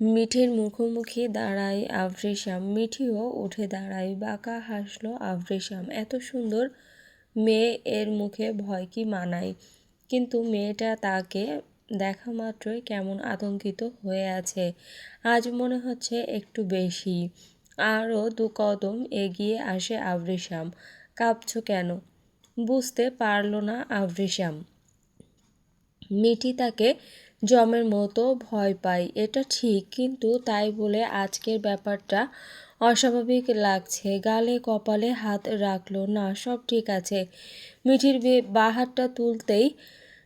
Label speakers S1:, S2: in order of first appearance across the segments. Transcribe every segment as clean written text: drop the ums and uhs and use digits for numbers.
S1: মিঠির মুখোমুখি দাঁড়ায় আফরিসাম। মিঠিও উঠে দাঁড়ায়। বাঁকা হাসল আফরিসাম। এত সুন্দর মেয়ে, এর মুখে ভয় কি মানায়? কিন্তু মেয়েটা তাকে দেখা মাত্রই কেমন আতঙ্কিত হয়ে আছে। আজ মনে হচ্ছে একটু বেশি। আরও 2 কদম এগিয়ে আসে আফরিসাম। কাঁপছো কেন? বুঝতে পারল না আফরিসাম। মিঠি তাকে জমের মতো ভয় পায়, এটা ঠিক, কিন্তু তাই বলে আজকের ব্যাপারটা অস্বাভাবিক লাগছে। গালে কপালে হাত রাখল। না, সব ঠিক আছে। মিঠির বাঁ হাতটা তুলতেই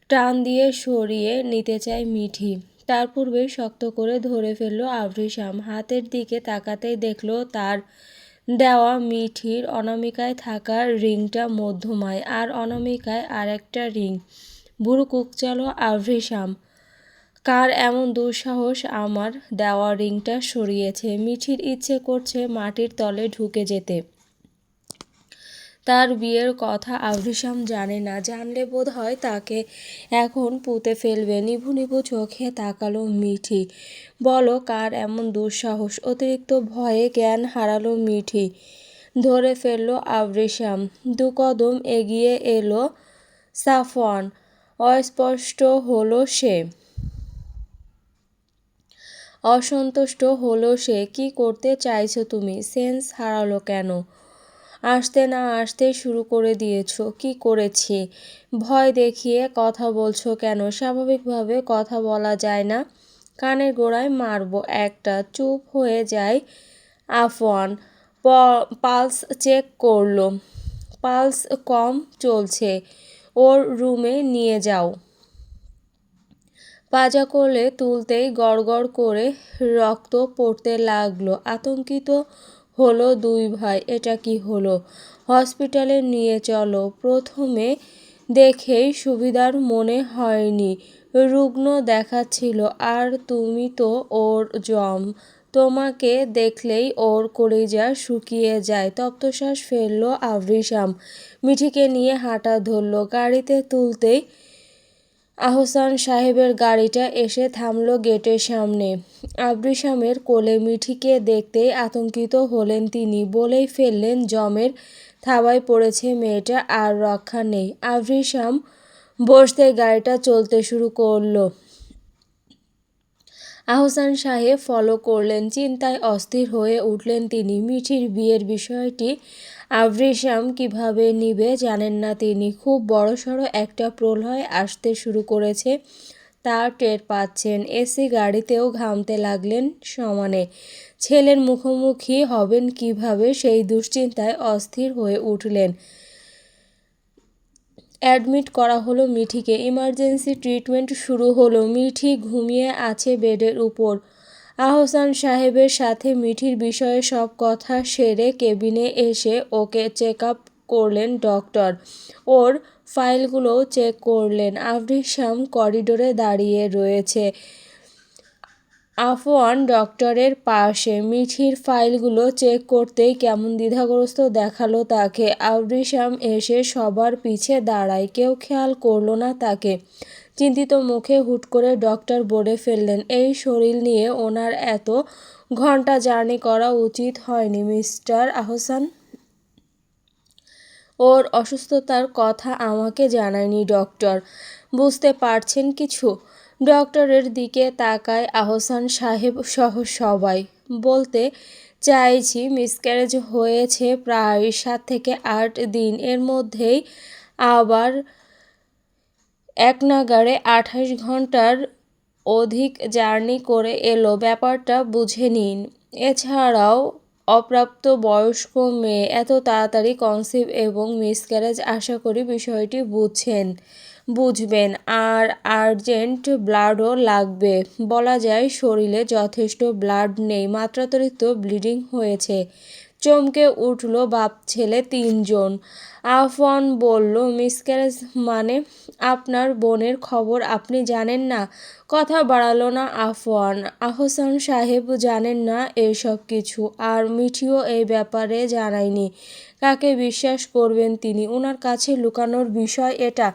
S1: টান দিয়ে সরিয়ে নিতে চায় মিঠি। তার পূর্বেই শক্ত করে ধরে ফেলল আফরিসাম। হাতের দিকে তাকাতেই দেখল তার দেওয়া মিঠির অনামিকায় থাকা রিংটা মধ্যমায়, আর অনামিকায় আরেকটা রিং। বুড়ো কুঁকচালো আফরিসাম। কার এমন দুঃসাহস আমার দেওয়া রিংটা সরিয়েছে? মিঠির ইচ্ছে করছে মাটির তলে ঢুকে যেতে। তার বিয়ের কথা আফরিসাম জানে না। জানলে বোধ হয় তাকে এখন পুঁতে ফেলবে। নিভু নিভু চোখে তাকালো মিঠি। বলো, কার এমন দুঃসাহস? অতিরিক্ত ভয়ে জ্ঞান হারালো মিঠি। ধরে ফেলল আফরিসাম। 2 কদম এগিয়ে এলো সাফওয়ান। অস্পষ্ট হলো সে। অসন্তুষ্ট হলো সে। কি করতে চাইছো তুমি? সেন্স হারালো কেন? আসতে না আসতেই শুরু করে দিয়েছো। কি করেছি? ভয় দেখিয়ে কথা বলছো কেন? স্বাভাবিকভাবে কথা বলা যায় না? কানের গোড়ায় মারবো একটা। চুপ হয়ে যায় আফওয়ান। পালস চেক করলো। পালস কম চলছে। ওর রুমে নিয়ে যাও। পাজা কোলে তুলতেই গড়গড় করে রক্ত পড়তে লাগলো। আতঙ্কিত হলো 2 ভাই। এটা কি হলো? হসপিটালে নিয়ে চলো। প্রথমে দেখেই সুবিধার মনে হয়নি। রুগ্ন দেখাচ্ছিল। আর তুমি তো ওর জম। তোমাকে দেখলেই ওর কলিজা শুকিয়ে যায়। তপ্তশ্বাস ফেলল আফরিসাম। মিঠিকে নিয়ে হাঁটা ধরল। গাড়িতে তুলতেই আহসান সাহেবের গাড়িটা এসে থামল গেটের সামনে। আফরিসামের কোলে মিঠিকে দেখতেই আতঙ্কিত হলেন তিনি। বলেই ফেললেন, জমের থাবায় পড়েছে মেয়েটা, আর রক্ষা নেই। আফরিসাম বসতেই গাড়িটা চলতে শুরু করল। আহসান সাহেব ফলো করলেন। চিন্তায় অস্থির হয়ে উঠলেন তিনি। মিঠির বিয়ের বিষয়টি আফরিসাম কিভাবে নিবে জানেন না তিনি। খুব বড়সড় একটা প্রলয় আসতে শুরু করেছে, তা টের পাচ্ছেন। এসি গাড়িতেও ঘামতে লাগলেন সমানে। ছেলের মুখোমুখি হবেন কিভাবে, সেই দুশ্চিন্তায় অস্থির হয়ে উঠলেন। অ্যাডমিট করা হলো মিঠিকে। ইমার্জেন্সি ট্রিটমেন্ট শুরু হলো। মিঠি ঘুমিয়ে আছে বেডের উপর। আহসান সাহেবের সাথে মিঠির বিষয়ে সব কথা সেরে কেবিনে এসে ওকে চেক আপ করলেন ডক্টর। ওর ফাইলগুলোও চেক করলেন। আফরিসাম করিডোরে দাঁড়িয়ে রয়েছে। আফওয়ান ডক্টরের পাশে। মিঠির ফাইলগুলো চেক করতেই কেমন দ্বিধাগ্রস্ত দেখালো তাকে। আফরিসাম এসে সবার পিছে দাঁড়ায়। কেউ খেয়াল করলো না তাকে। চিন্তিত মুখে হুট করে ডক্টর বলে ফেললেন, এই শরীর নিয়ে ওনার এত ঘন্টা জার্নি করা উচিত হয়নি মিস্টার আহসান। ওর অসুস্থতার কথা আমাকে জানায়নি ডক্টর। বুঝতে পারছেন কিছু? ডক্টরের দিকে তাকায় আহসান সাহেব সহ সবাই। বলতে চাইছি, মিসক্যারেজ হয়েছে প্রায় 7 থেকে 8 দিন। এর মধ্যেই আবার একনাগাড়ে 28 ঘন্টার অধিক জার্নি করে এলো। ব্যাপারটা বুঝে নিন। এছাড়াও অপ্রাপ্ত বয়স্ক মেয়ে, এত তাড়াতাড়ি কনসিভ এবং মিসক্যারেজ, আশা করি বিষয়টি বুঝবেন। আর আর্জেন্ট ব্লাডও লাগবে। বলা যায় শরীরে যথেষ্ট ব্লাড নেই, মাত্রাতিরিক্ত ব্লিডিং হয়েছে। চমকে উঠল বাপ ছেলে 3 জন। আফওয়ান বলল, মিসক্যারেজ মানে? আপনার বোনের খবর আপনি জানেন না? কথা বাড়ালো না আফওয়ান। আহসান সাহেব জানেন না এসব কিছু, আর মিঠিও এই ব্যাপারে জানায়নি। কাকে বিশ্বাস করবেন তিনি? ওনার কাছে লুকানোর বিষয় এটা।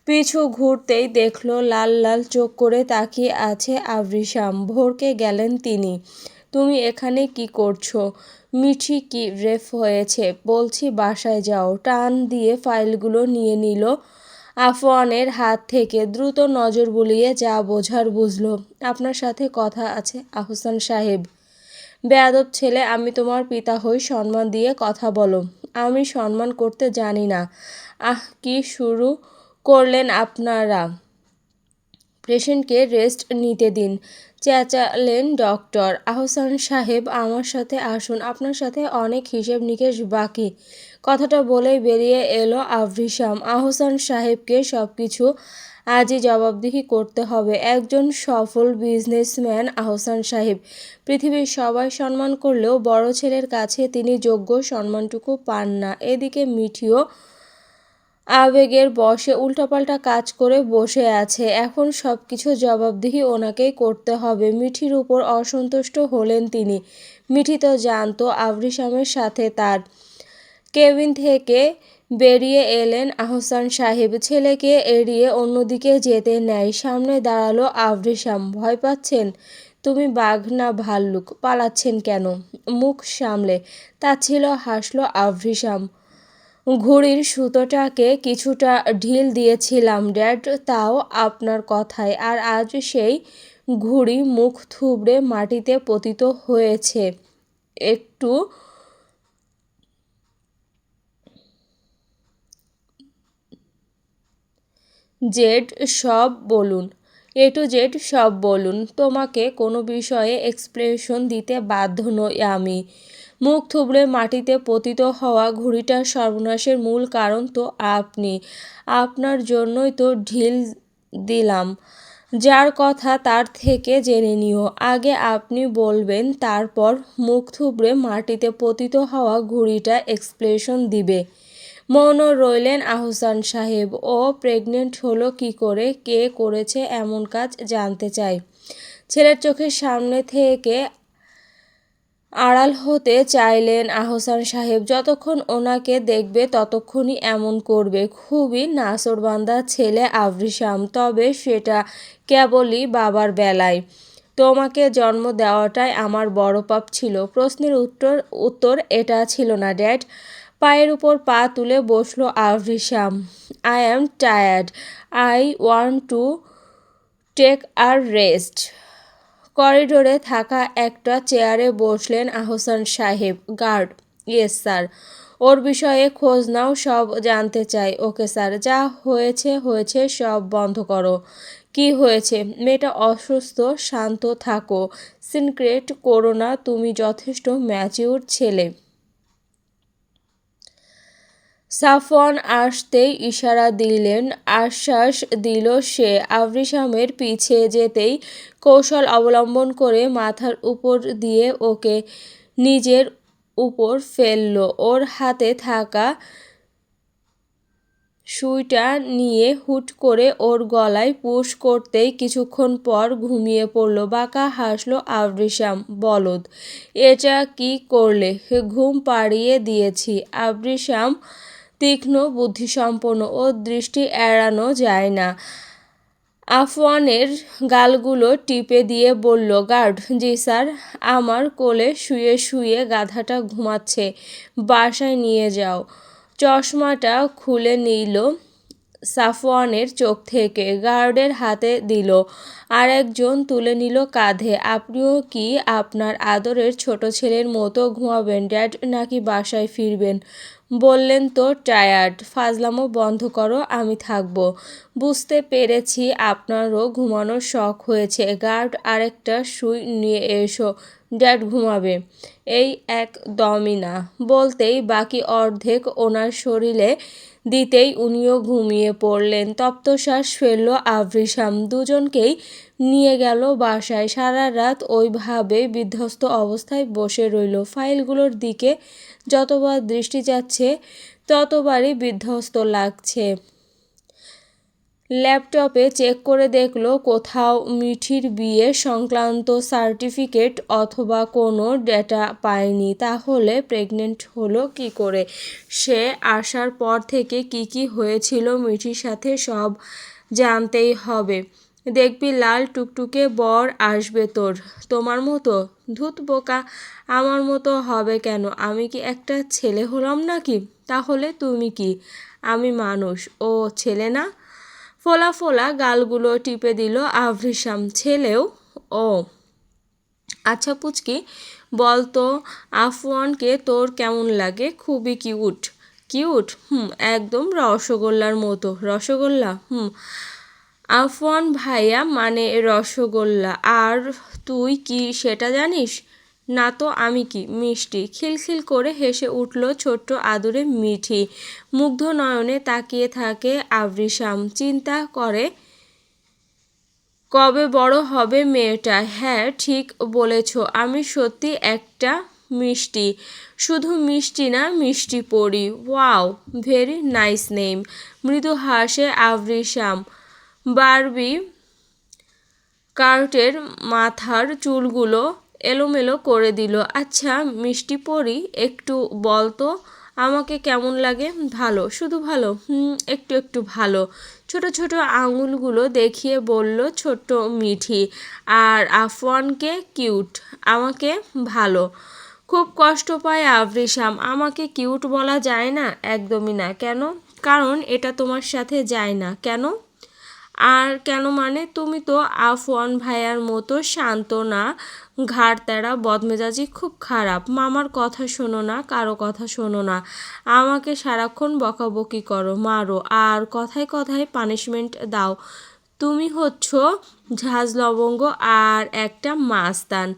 S1: পিছু ঘুরতেই দেখলো লাল লাল চোখ করে তাকিয়ে আছে আবরিশাম। ভড়কে গেলেন তিনি। তুমি এখানে কি করছো? মিঠি কি রেফ হয়েছে? বলছি বাসায় যাও। টান দিয়ে ফাইলগুলো নিয়ে নিল আফওয়ানের হাত থেকে। দ্রুত নজর বুলিয়ে যা বোঝার বুঝল। আপনার সাথে কথা আছে আহসান সাহেব। বেয়াদব ছেলে, আমি তোমার পিতা হই, সম্মান দিয়ে কথা বলো। আমি সম্মান করতে জানি না। কি শুরু করলেন আপনারা? পেশেন্টকে রেস্ট নিতে দিন, চেঁচালেন ডক্টর। আহসান সাহেব, আমার সাথে আসুন, আপনার সাথে অনেক হিসেব নিকেশ বাকি। কথাটা বলেই বেরিয়ে এলো আভৃশাম। আহসান সাহেবকে সব কিছু আজই জবাবদিহি করতে হবে। একজন সফল বিজনেসম্যান আহসান সাহেব। পৃথিবীর সবাই সম্মান করলেও বড় ছেলের কাছে তিনি যোগ্য সম্মানটুকু পান না। এদিকে মিঠিও আবেগের বশে উল্টাপাল্টা কাজ করে বসে আছে। এখন সব কিছু জবাবদিহি ওনাকেই করতে হবে। মিঠির উপর অসন্তুষ্ট হলেন তিনি। মিঠি তো জানতো আবরিশামের সাথে তার। কেবিন থেকে বেরিয়ে এলেন আহসান সাহেব। ছেলেকে এড়িয়ে অন্যদিকে যেতে নেয়। সামনে দাঁড়ালো আবরিশাম। ভয় পাচ্ছেন? তুমি বাঘ না ভাল্লুক, পালাচ্ছেন কেন? মুখ সামলে তাচ্ছিল্য হাসল আবরিশাম। ঘুড়ির সুতোটাকে কিছুটা ঢিল দিয়েছিলাম ড্যাড, তাও আপনার কথায়। আর আজ সেই ঘুড়ি মুখ থুবড়ে মাটিতে পতিত হয়েছে। একটু জেড সব বলুন। এ টু জেড সব বলুন। তোমাকে কোনো বিষয়ে এক্সপ্লেনেশন দিতে বাধ্য নই আমি। মুখ থুবড়ে মাটিতে পতিত হওয়া ঘুড়িটার সর্বনাশের মূল কারণ তো আপনি। আপনার জন্যই তো ঢিল দিলাম। যার কথা তার থেকে জেনে নিও। আগে আপনি বলবেন, তারপর মুখ থুবড়ে মাটিতে পতিত হওয়া ঘুড়িটা এক্সপ্লেনেশন দিবে। মৌন রইলেন আহসান সাহেব। ও প্রেগনেন্ট হলো কি করে? কে করেছে এমন কাজ জানতে চাই। ছেলের চোখের সামনে থেকে আড়াল হতে চাইলেন আহসান সাহেব। যতক্ষণ ওনাকে দেখবে ততক্ষণই এমন করবে। খুবই নাছোড়বান্দা ছেলে আবরিশাম, তবে সেটা কেবলই বাবার বেলায়। তোমাকে জন্ম দেওয়াটাই আমার বড় পাপ ছিল। প্রশ্নের উত্তর এটা ছিল না ড্যাড। পায়ের উপর পা তুলে বসলো Abrisham. I am tired, I want to take a rest. করিডোরে থাকা একটা চেয়ারে বসলেন আহসান সাহেব। Guard, yes sir. ওর বিষয়ে খোঁজ নাও, সব জানতে চাই। Okay sir. যা হয়েছে হয়েছে, সব বন্ধ করো। কি হয়েছে? মেয়েটা অসুস্থ। শান্ত থাকো, সিনক্রেট করো না, তুমি যথেষ্ট ম্যাচিউর ছেলে। সাফওয়ান আসতেই ইশারা দিলেন, আশ্বাস দিল সে। আবরিশামের পিছে যেতেই কৌশল অবলম্বন করে মাথার উপর দিয়ে ওকে নিজের উপর ফেলল। ওর হাতে থাকা সুইটা নিয়ে হুট করে ওর গলায় পুশ করতেই কিছুক্ষণ পর ঘুমিয়ে পড়ল। বাঁকা হাসলো আবরিশাম। বলদ, এটা কি করলে? ঘুম পাড়িয়ে দিয়েছি। আবরিশাম তীক্ষ্ণ বুদ্ধিসম্পন্ন, ওর দৃষ্টি এড়ানো যায় না। আফওয়ানের গালগুলো টিপে দিয়ে বলল, গার্ড, জি স্যার। আমার কোলে শুয়ে শুয়ে গাধাটা ঘুমাচ্ছে, বাসায় নিয়ে যাও। চশমাটা খুলে নিল সাফওয়ানের চোখ থেকে, গার্ডের হাতে দিল। আরেকজন তুলে নিল কাঁধে। আপনিও কি আপনার আদরের ছোট ছেলের মতো ঘুমাবেন ড্যাড, নাকি বাসায় ফিরবেন? বললেন তো টায়ার্ড। ফাজলামো বন্ধ করো, আমি থাকবো। বুঝতে পেরেছি আপনারও ঘুমানোর শখ হয়েছে। গার্ড, আরেকটা সুই নিয়ে এসো, ড্যাড ঘুমাবে। এই একদমই না। বলতেই বাকি অর্ধেক ওনার শরীরে দিতেই উনিও ঘুমিয়ে পড়লেন। তপ্তশ্বাস ফেলল আবরিশাম। দুজনকেই নিয়ে গেল বাসায়। সারা রাত ওইভাবে বিধ্বস্ত অবস্থায় বসে রইল। ফাইলগুলোর দিকে যতবার দৃষ্টি যাচ্ছে ততবারই বিধ্বস্ত লাগছে। ল্যাপটপে চেক করে দেখলো কোথাও মিঠির বিয়ে সংক্রান্ত সার্টিফিকেট অথবা কোনো ডেটা পায়নি। তাহলে প্রেগনেন্ট হলো কি করে? সে আসার পর থেকে কি হয়েছিল মিঠির সাথে সব জানতেই হবে। দেখবি লাল টুকটুকে বর আসবে তোমার মতো। ধুত বোকা, আমার মতো হবে কেন? আমি কি একটা ছেলে হলাম নাকি? তাহলে তুমি কি? আমি মানুষ, ও ছেলে না? ফোলা ফোলা গালগুলো টিপে দিল আভৃশাম। ছেলেও? ও আচ্ছা পুচকি, বল তো আফওয়ানকে তোর কেমন লাগে? খুবই কিউট। কিউট? একদম রসগোল্লার মতো। রসগোল্লা? আফওয়ান ভাইয়া মানে রসগোল্লা। আর তুই কি সেটা জানিস না? তো আমি কি মিষ্টি? খিলখিল করে হেসে উঠল ছোট্ট আদুরে মিঠি। মুগ্ধ নয়নে তাকিয়ে থাকে আভৃশাম। চিন্তা করে কবে বড় হবে মেয়েটা। হ্যাঁ ঠিক বলেছ, আমি সত্যি একটা মিষ্টি। শুধু মিষ্টি না, মিষ্টি পড়ি। Wow, very nice name. মৃদু হাসে আভৃশাম। বারবি কার্টের মাথার চুলগুলো এলোমেলো করে দিল। আচ্ছা মিষ্টি পরি, একটু বল তো আমাকে কেমন লাগে? ভালো, শুধু ভালো? একটু একটু ভালো। ছোট ছোট আঙুলগুলো দেখিয়ে বলল ছোট্ট মিঠি। আর আফওয়ানকে কিউট, আমাকে ভালো। খুব কষ্ট পায় আভৃশাম। আমাকে কিউট বলা যায় না? একদমই না। কেন? কারণ এটা তোমার সাথে যায় না। কেন? আর কেন মানে? তুমি তো আফওয়ান ভাইয়ার মতো শান্ত না, ঘাড় তেড়া, বদমেজাজি, খুব খারাপ। মামার কথা শোনো না, কারো কথা শোনো না। আমাকে সারাক্ষণ বকাবকি করো, মারো, আর কথায় কথায় পানিশমেন্ট দাও। তুমি হচ্ছ ঝাঁজ লবঙ্গ আর একটা মাস্তান।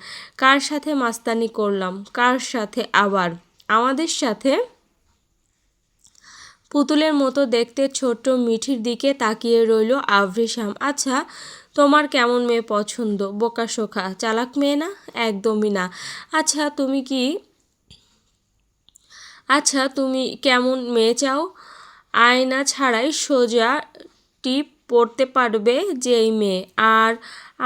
S1: কার সাথে মাস্তানি করলাম? কার সাথে আবার? আমাদের সাথে। পুতুলের মতো দেখতে ছোট্ট মিঠির দিকে তাকিয়ে রইল আভৃশাম। আচ্ছা তোমার কেমন মেয়ে পছন্দ? বোকাশোখা চালাক মেয়ে না? একদমই না। আচ্ছা তুমি কেমন মেয়ে চাও? আয়না ছাড়াই সোজা টিপ পড়তে পারবে যেই মেয়ে, আর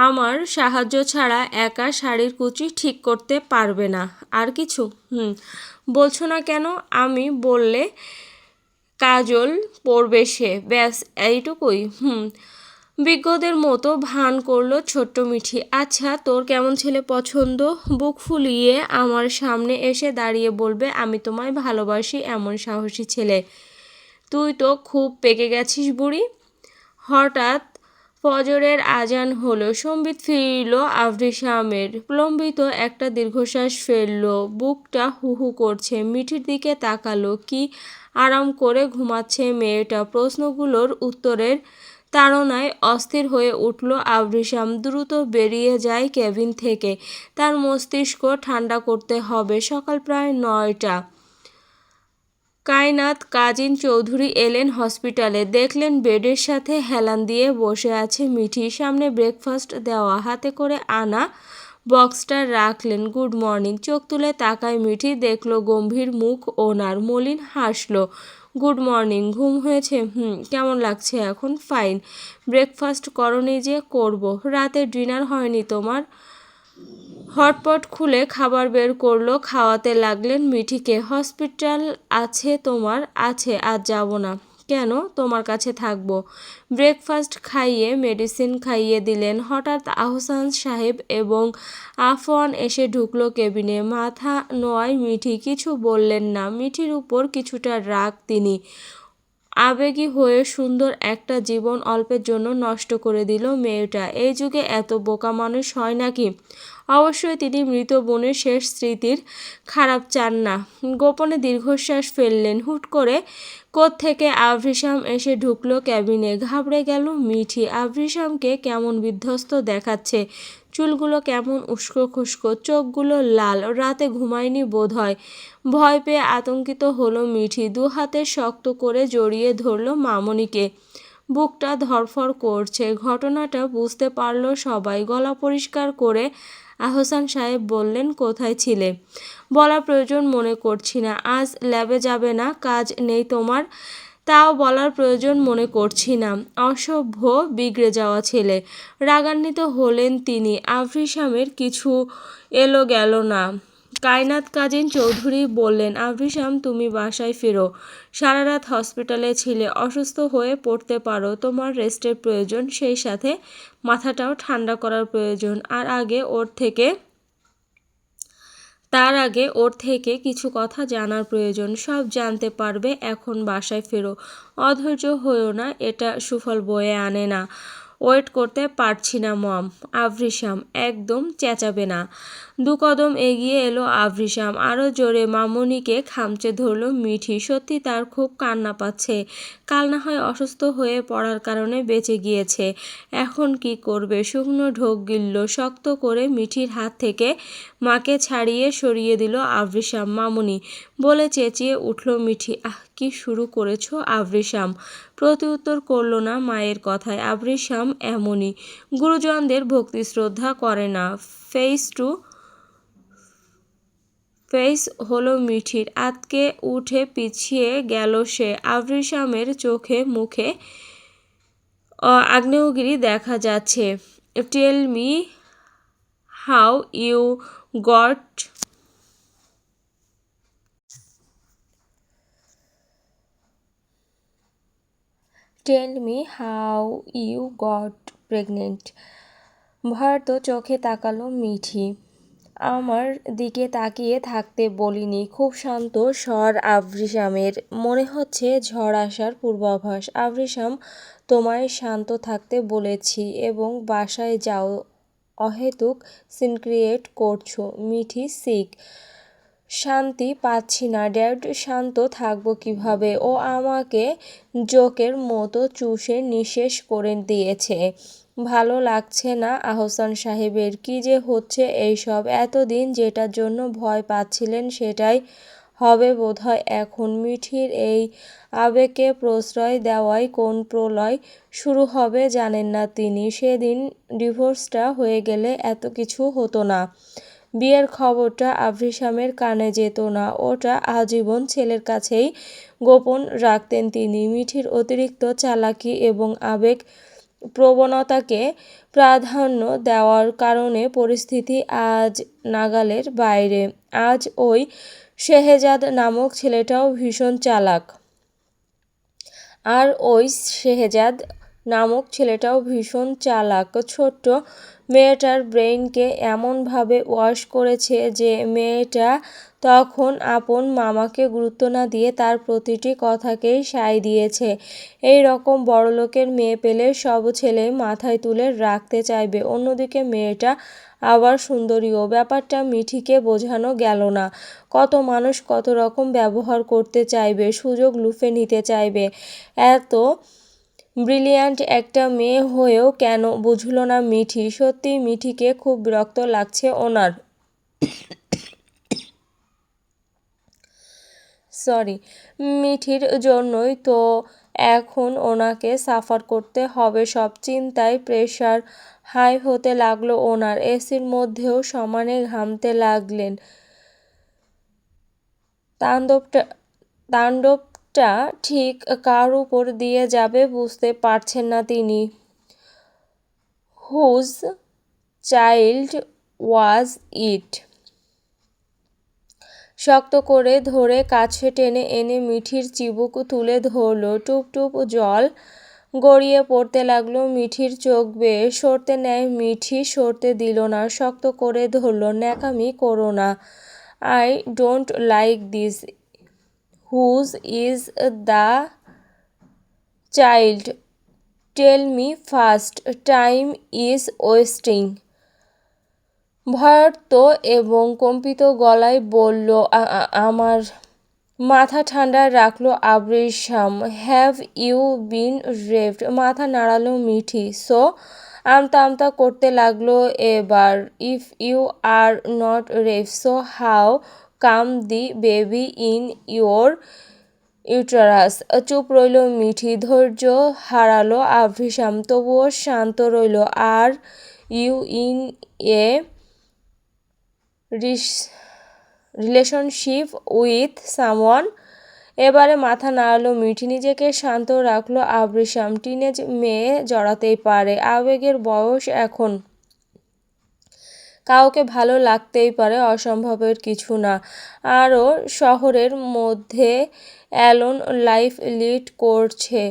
S1: আমার সাহায্য ছাড়া একা শাড়ির কুচি ঠিক করতে পারবে না। আর কিছু? বলছো না কেন? আমি বললে কাজল পড়বে সে, ব্যাস এইটুকুই। বিজ্ঞদের মতো ভান করলো ছোট্ট মিঠি। আচ্ছা তোর কেমন ছেলে পছন্দ? বুক ফুলিয়ে আমার সামনে এসে দাঁড়িয়ে বলবে আমি তোমায় ভালোবাসি এমন সাহসী ছেলে। তুই তো খুব পেকে গেছিস বুড়ি। হঠাৎ ফজরের আজান হলো। সম্বিত ফিরল আভৃশামের। প্রলম্বিত একটা দীর্ঘশ্বাস ফেলল। বুকটা হুহু করছে। মিঠির দিকে তাকালো। কি আরাম করে ঘুমাচ্ছে মেয়েটা। প্রশ্নগুলোর উত্তরের তাড়নায় অস্থির হয়ে উঠল আভৃশাম। দ্রুত বেরিয়ে যায় কেবিন থেকে। তার মস্তিষ্ক ঠান্ডা করতে হবে। সকাল প্রায় 9টা। কায়নাত কাজিন চৌধুরী এলেন হসপিটালে। দেখলেন বেডের সাথে হেলান দিয়ে বসে আছে মিঠি। সামনে ব্রেকফাস্ট দেওয়া, হাতে করে আনা বক্সটা রাখলেন। Good morning. চোখ তুলে তাকায় মিঠি। দেখলো গম্ভীর মুখ ওনার। মলিন হাসলো। Good morning. ঘুম হয়েছে? কেমন লাগছে এখন? ফাইন। ব্রেকফাস্ট করনি যে? করব। রাতে ডিনার হয়নি তোমার? হটপট খুলে খাবার বের করলো। খাওয়াতে লাগলেন মিঠিকে। হসপিটাল আছে তোমার? আছে, আজ যাব না। কেন? তোমার কাছে থাকবো। ব্রেকফাস্ট খাইয়ে মেডিসিন খাইয়ে দিলেন। হঠাৎ আহসান সাহেব এবং আফওয়ান এসে ঢুকলো কেবিনে। মাথা নোয়ায় মিঠি। কিছু বললেন না। মিঠির উপর কিছুটা রাগ তিনি। আবেগী হয়ে সুন্দর একটা জীবন অল্পের জন্য নষ্ট করে দিল মেয়েটা। এই যুগে এত বোকা মানুষ হয় নাকি? অবশ্যই তিনি মৃত বোনের শেষ স্মৃতির খারাপ চান না। গোপনে দীর্ঘশ্বাস ফেললেন। হুট করে কোত্থেকে আভৃশাম এসে ঢুকলো কেবিনে। ঘাবড়ে গেল মিঠি। আভৃশামকে কেমন বিধ্বস্ত দেখাচ্ছে। চুলগুলো কেমন উস্কো খুস্কো, চোখগুলো লাল। রাতে ঘুমায়নি বোধহয়। ভয় পেয়ে আতঙ্কিত হলো মিঠি। দু হাতে শক্ত করে জড়িয়ে ধরল মামনিকে। বুকটা ধড়ফড় করছে। ঘটনাটা বুঝতে পারল সবাই। গলা পরিষ্কার করে আহসান সাহেব বললেন কোথায় ছিলে? বলার প্রয়োজন মনে করছি না। আজ ল্যাবে যাবে না? কাজ নেই তোমার? তাও বলার প্রয়োজন মনে করছি না। অসভ্য বিগড়ে যাওয়া ছেলে। রাগান্বিত হলেন তিনি। আভৃশামের কিছু এলো গেল না। কায়নাত কাজিন চৌধুরী বললেন, আভৃশাম তুমি বাসায় ফেরো। সারা রাত হসপিটালে ছিলে, অসুস্থ হয়ে পড়তে পারো, তোমার রেস্টের প্রয়োজন, সেই সাথে মাথাটাও ঠান্ডা করার প্রয়োজন। তার আগে ওর থেকে কিছু কথা জানার প্রয়োজন। সব জানতে পারবে, এখন বাসায় ফেরো। অধৈর্য হয়েও না, এটা সুফল বয়ে আনে না। ওয়েট করতে পারছি না মম। আভৃশাম, একদম চেঁচাবে না। 2 কদম এগিয়ে এলো আভৃশাম। আরও জোরে মামুনিকে খামচে ধরল মিঠি। সত্যি তার খুব কান্না পাচ্ছে। কাল না হয় অসুস্থ হয়ে পড়ার কারণে বেঁচে গিয়েছে, এখন কি করবে? শুকনো ঢোক গিলল শক্ত করে মিঠির হাত থেকে। মাকে ছাড়িয়ে সরিয়ে দিল আভৃশাম। মামুনি বলে চেঁচিয়ে উঠল মিঠি। আহ, কি শুরু করেছো আভৃশাম? প্রতিউত্তর করল না মায়ের কথায়। আভৃশাম এমনই, গুরুজনদের ভক্তি শ্রদ্ধা করে না। ফেস টু ফেস হলো মিঠির। আতকে উঠে পিছিয়ে গেল সে। আভৃশামের চোখে মুখে আগ্নেয়গিরি দেখা যাচ্ছে। Tell me how you got pregnant. ভয়ার্ত চোখে তাকালো মিঠি। আমার দিকে তাকিয়ে থাকতে বলিনি। খুব শান্ত স্বর আভৃশামের। মনে হচ্ছে ঝড় আসার পূর্বাভাস। আভৃশাম, তোমায় শান্ত থাকতে বলেছি এবং বাসায় যাও। অহেতুক সিন ক্রিয়েট করছো। মিঠি সিক। শান্তি পাচ্ছি না ড্যাড। শান্ত থাকবো কিভাবে? ও আমাকে জোকের মতো চুষে নিঃশেষ করে দিয়েছে। ভালো লাগছে না আহসান সাহেবের। কি যে হচ্ছে এইসব? এতদিন যেটার জন্য ভয় পাচ্ছিলেন সেটাই হবে বোধহয় এখন। মিঠির এই আবেগকে প্রশ্রয় দেওয়ায় কোন প্রলয় শুরু হবে জানেন না তিনি। সেদিন ডিভোর্সটা হয়ে গেলে এত কিছু হতো না। বিয়ের খবরটা আভৃশামের কানে যেত না। ওটা আজীবন ছেলের কাছেই গোপন রাখতেন তিনি। মিঠির অতিরিক্ত চালাকি এবং আবেগ প্রবণতাকে প্রাধান্য দেওয়ার কারণে পরিস্থিতি আজ নাগালের বাইরে। আজ ওই শেহজাদ নামক ছেলেটাও ভীষণ চালাক। ছোট্ট মেয়েটার ব্রেইনকে এমনভাবে ওয়াশ করেছে যে মেয়েটা তখন আপন মামাকে গুরুত্ব না দিয়ে তার প্রতিটি কথাকেই সায় দিয়েছে। এই রকম বড়লোকের মেয়ে পেলে সব ছেলে মাথায় তুলে রাখতে চাইবে। অন্যদিকে মেয়েটা আবার সুন্দরীও। ব্যাপারটা মিঠিকে বোঝানো গেল না। কত মানুষ কত রকম ব্যবহার করতে চাইবে, সুযোগ লুফে নিতে চাইবে। এত ব্রিলিয়ান্ট একটা মেয়ে হয়েও কেন বুঝল না মিঠি? সত্যি মিঠিকে খুব বিরক্ত লাগছে ওনার। মিঠির জন্যই তো এখন ওনাকে সাফার করতে হবে সব। চিন্তায় প্রেশার হাই হতে লাগলো ওনার। এসির মধ্যেও সমানে ঘামতে লাগলেন। তাণ্ডবটা ঠিক কার উপর দিয়ে যাবে বুঝতে পারছেন না তিনি। হুজ চাইল্ড ওয়াজ ইট? শক্ত করে ধরে কাছে টেনে এনে মিঠির চিবুক তুলে ধরল। টুপ টুপ জল গড়িয়ে পড়তে লাগলো মিঠির চোখ বেয়ে। সরতে নেয় মিঠি, সরতে দিল না। শক্ত করে ধরল। ন্যাকামি করো না। I don't like this. Whose is the child? Tell me first. Time is wasting. ভয়ার্ত এবং কম্পিত গলায় বলল আমার। মাথা ঠান্ডা রাখলো আভৃশাম। Have you been রেভড? মাথা নাড়ালো মিঠি। সো? আমতা আমতা করতে লাগলো এবার। If you are not rave, so how come the baby in your uterus? চুপ রইল মিঠি। ধৈর্য হারালো আভৃশাম, তবুও শান্ত রইল। Are you in a relationship with someone? এবারে মাথা নাড়ালো মিঠি, নিজেকে শান্ত রাখলো আবৃশাম। টিনেজ মেয়ে জড়াতেই পারে, আবেগের বয়স এখন, কাউকে ভালো লাগতেই পারে, অসম্ভবের কিছু না। আরও শহরের মধ্যে অ্যালোন লাইফ লিড করছে,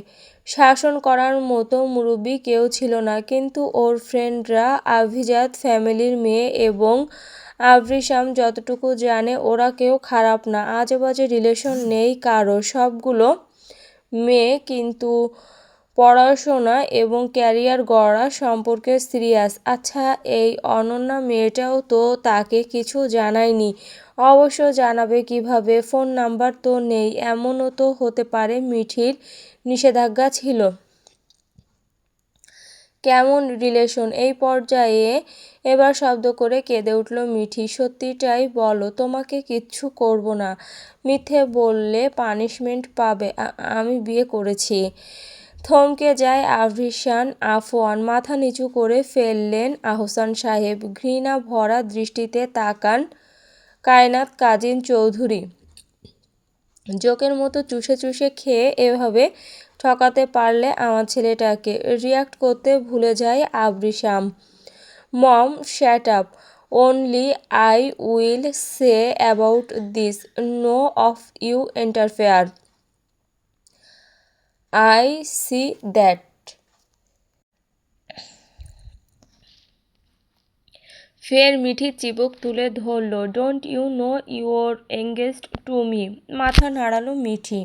S1: শাসন করার মতো মুরব্বি কেউ ছিল না। কিন্তু ওর ফ্রেন্ডরা আভিজাত ফ্যামিলির মেয়ে এবং আবৃশাম যতটুকু জানে ওরা কেউ খারাপ না, আজেবাজে রিলেশন নেই কারো, সবগুলো মেয়ে কিন্তু পড়াশোনা এবং ক্যারিয়ার গড়া সম্পর্কে সিরিয়াস। আচ্ছা, এই অনন্যা মেয়েটাও তো তাকে কিছু জানায়নি। অবশ্য জানাবে কিভাবে, ফোন নাম্বার তো নেই। এমনও তো হতে পারে মিঠির নিষেধাজ্ঞা ছিল। কেমন রিলেশন এই পর্যায়ে? এবার শব্দ করে কেঁদে উঠল মিঠি। সত্যিটাই বলো, তোমাকে কিচ্ছু করব না। মিথ্যে বললে পানিশমেন্ট পাবে। আমি বিয়ে করেছি। থমকে যায় আভৃশান আফওয়ান, মাথা নিচু করে ফেললেন আহসান সাহেব। ঘৃণা ভরা দৃষ্টিতে তাকান কায়নাত কাজিন চৌধুরী। জোকের মতো চুষে চুষে খেয়ে এভাবে ঠকাতে পারলে আমার ছেলেটাকে। রিয়াক্ট করতে ভুলে যায় Abrisham. Mom, shut up. Only I will say about this, no of you interfere. I see that. ফের মিঠি চিবুক তুলে ধরল। Don't you know your engaged to me? মাথা নাড়ালো মিঠি।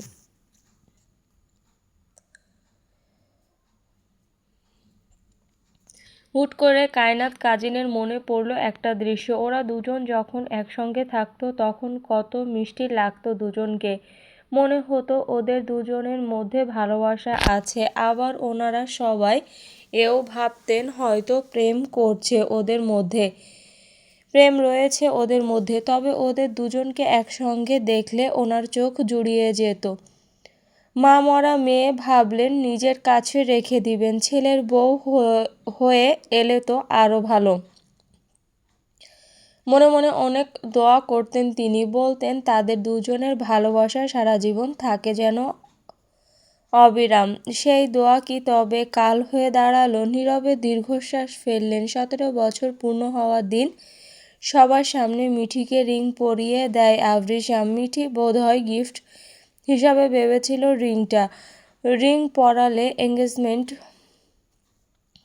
S1: হুট করে কায়নাত কাজিনের মনে পড়ল একটা দৃশ্য। ওরা দুজন যখন একসঙ্গে থাকতো তখন কত মিষ্টি লাগতো দুজনকে। মনে হতো ওদের দুজনের মধ্যে ভালোবাসা আছে। আবার ওনারা সবাই এও ভাবতেন হয়তো প্রেম করছে ওদের মধ্যে, প্রেম রয়েছে ওদের মধ্যে। তবে ওদের দুজনকে একসঙ্গে দেখলে ওনার চোখ জুড়িয়ে যেত। মা মরা মেয়ে ভাবলেন নিজের কাছে রেখে দিবেন, ছেলের বউ হয়ে এলে তো আরও ভালো। মনে মনে অনেক দোয়া করতেন তিনি, বলতেন তাদের দুজনের ভালোবাসা সারা জীবন থাকে যেন অবিরাম। সেই দোয়া কি তবে কাল হয়ে দাঁড়ালো? নীরবে দীর্ঘশ্বাস ফেললেন। 17 বছর পূর্ণ হওয়ার দিন সবার সামনে মিঠিকে রিং পরিয়ে দেয় আবৃশাম। মিঠি বোধহয় গিফট হিসাবে ভেবেছিল রিংটা। রিং পরালে এঙ্গেজমেন্ট